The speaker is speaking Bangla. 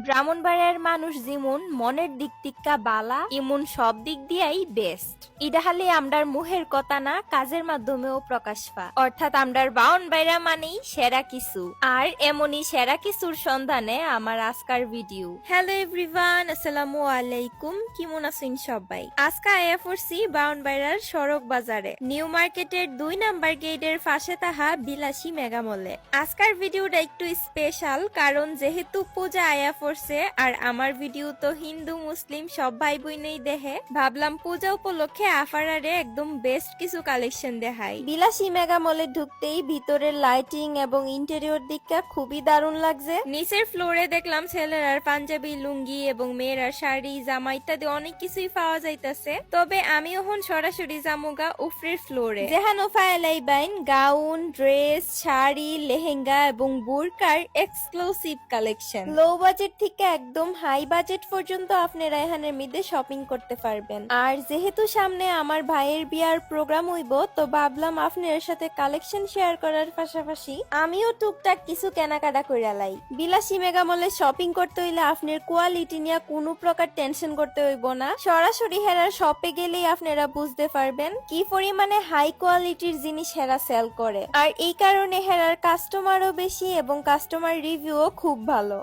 ব্রাহ্মণবাড়িয়ার মানুষ যেমন মনের দিক টিক্কা বালা এমন সব দিক দিয়াই বেস্ট। ইডা খালি আমরার মুহের কথা না, কাজের মাধ্যমেও প্রকাশ পা। অর্থাৎ আমরার ব্রাহ্মণবাড়িয়া মানেই সেরা কিছু, আর এমনই সেরা কিছুর সন্ধানে আমার আজকার ভিডিও। হ্যালো এভরিওয়ান, আসসালামু আলাইকুম। কেমন আছেন সবাই? আজকে আয়া পড়ছি ব্রাহ্মণবাড়িয়ার সড়ক বাজারে, নিউ মার্কেটের 2 নাম্বার গেটের পাশে তাহা বিলাসী মেগামলে। আজকার ভিডিওটা একটু স্পেশাল, কারণ যেহেতু পূজা আয়া পড়ছে আর আমার ভিডিও তো হিন্দু মুসলিম সব ভাই বোনেই দেখে, ভাবলাম পূজা উপলক্ষে আফারারে একদম বেস্ট কিছু কালেকশন দেখাই। বিলাসী মেগামলে ঢুকতেই ভিতরের লাইটিং এবং ইন্টেরিয়র দিকটা খুবই দারুণ লাগছে। নিচের ফ্লোরে দেখলাম ছেলেরার পাঞ্জাবি, লুঙ্গি এবং মেয়েরার শাড়ি, জামা ইত্যাদি অনেক কিছুই পাওয়া যাইতেছে। তবে আমি এখন সরাসরি জামুগা উফরের ফ্লোরে, যেহানো ফায়ালাই বাইন গাউন, ড্রেস, শাড়ি, লেহেঙ্গা এবং বুরকার এক্সক্লুসিভ কালেকশন। লো বাজেট থেকে একদম হাই বাজেট পর্যন্ত আপনারা এখানের মধ্যে শপিং করতে পারবেন। আর যেহেতু সামনে আমার ভাইয়ের বিয়ার প্রোগ্রাম হইব, তো ভাবলাম আপনার সাথে কালেকশন শেয়ার করার পাশাপাশি আমিও টুকটাক কিছু কেনাকাটা কইরা লাই। বিলাসী মেগামলে শপিং করতে হইলে আপনার কোয়ালিটি নিয়ে কোনো প্রকার টেনশন করতে হইব না। সরাসরি হেরার শপে গেলেই আপনারা বুঝতে পারবেন কি পরিমানে হাই কোয়ালিটির জিনিস হেরা সেল করে। আর এই কারণে হেরার কাস্টমারও বেশি এবং কাস্টমার রিভিউও খুব ভালো।